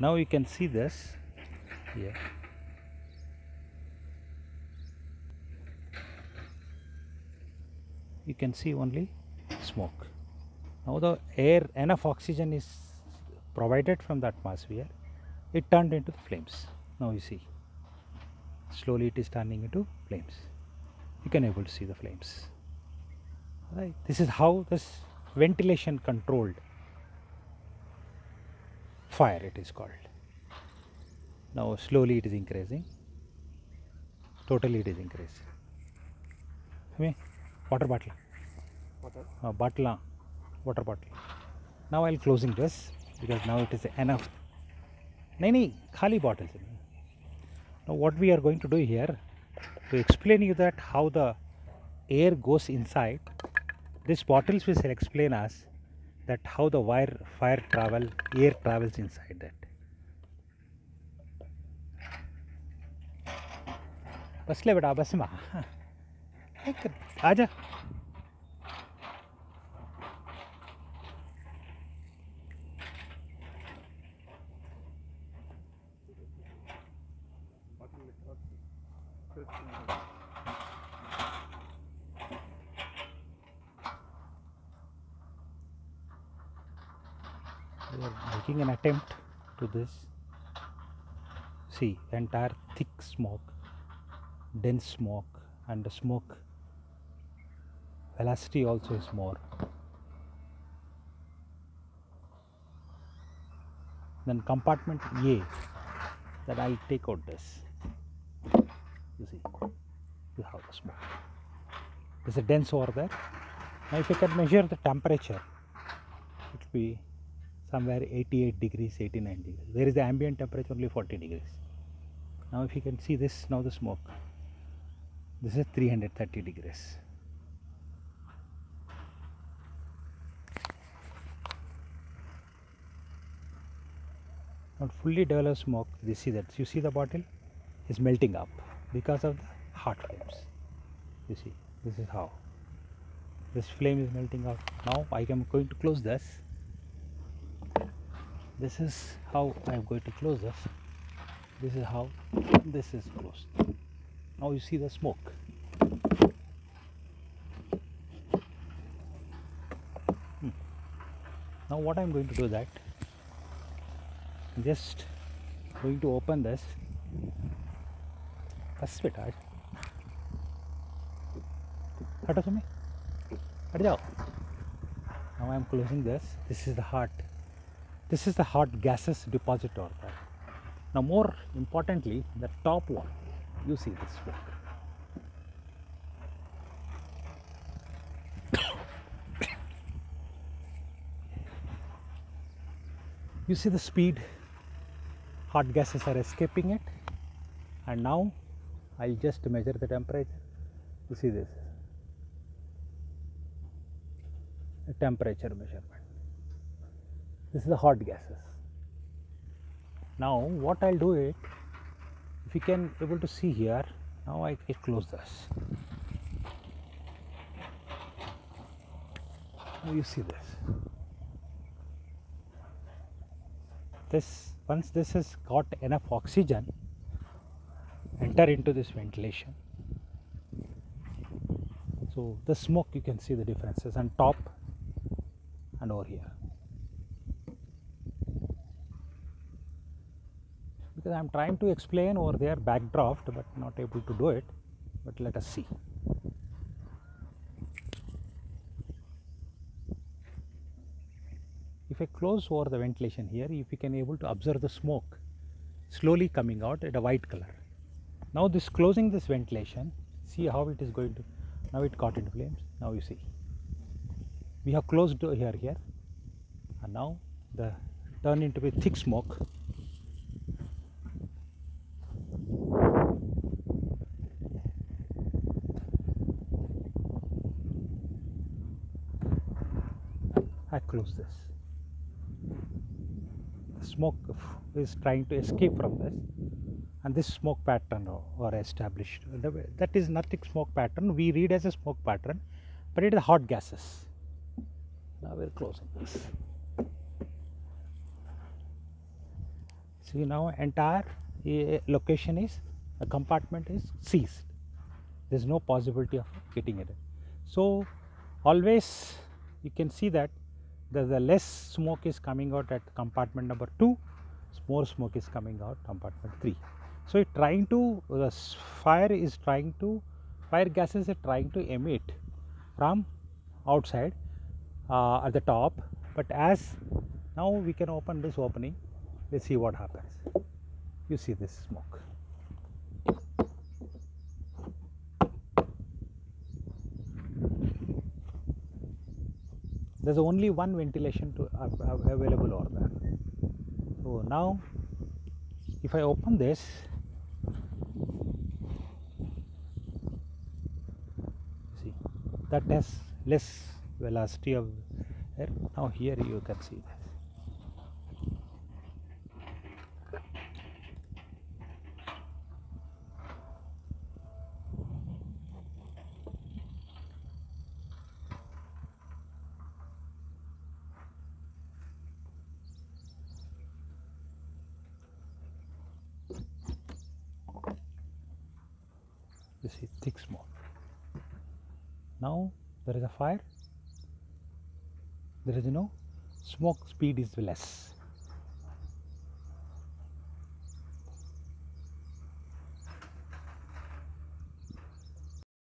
Now you can see this here. You can see only smoke. Now the air, enough oxygen is provided from the atmosphere. It turned into the flames. Now you see, slowly it is turning into flames. You can able to see the flames. Right. This is how this ventilation controlled fire it is called. Now slowly it is increasing. Totally it is increasing. Me, water bottle. Bottle, water bottle. Now I'll closing this because now it is enough. No, khali bottles. Now what we are going to do here to explain you that how the air goes inside. These bottles will explain us that how the fire air travels inside that. बस ले बेटा बस में आजा. We are making an attempt to this. See, the entire thick smoke, dense smoke, and the smoke velocity also is more. Then compartment A, that I'll take out this. You see, this is how the smoke. There's a dense over there. Now if you can measure the temperature, it will be somewhere 88 degrees, 89 degrees. There is the ambient temperature only 40 degrees. Now if you can see this, now the smoke, this is 330 degrees. Not fully developed smoke, you see that, you see the bottle is melting up because of the hot flames. You see, this is how this flame is melting out. Now I am going to close this. This is how I am going to close this. This is how this is closed. Now you see the smoke. Now what I am going to do that, just going to open this. बस बेटा हटो तुम्हें हट जाओ. Now I am closing this. This is the hot gases deposit over there. Now more importantly, the top one, you see this smoke. You see the speed hot gases are escaping it, and now I'll just measure the temperature. You see this, the temperature measurement. This is the hot gases. Now what I'll do it, if you can able to see here, now I can close this. Now you see this. Once this has got enough oxygen enter into this ventilation, so the smoke, you can see the differences on top and over here. Because I am trying to explain over there backdraft but not able to do it, but let us see. If I close over the ventilation here, if you can able to observe the smoke slowly coming out at a white color. Now this closing this ventilation, see how it is going to, now it caught into flames. Now you see, we have closed here, and now the turn into a thick smoke. I close this. The smoke is trying to escape from this, and this smoke pattern or established. That is nothing smoke pattern. We read as a smoke pattern, but it is hot gases. Now we are closing this. See, now entire location is, a compartment is seized. There is no possibility of getting it. So always you can see that the less smoke is coming out at compartment number 2, more smoke is coming out compartment 3. So trying to, the fire gases are trying to emit from outside at the top, but as now we can open this opening, let's see what happens. You see this smoke. There's only one ventilation available over there. So now if I open this, see that has less velocity of air. Now here you can see this. You see thick smoke. Now there is a fire, there is no smoke, speed is less.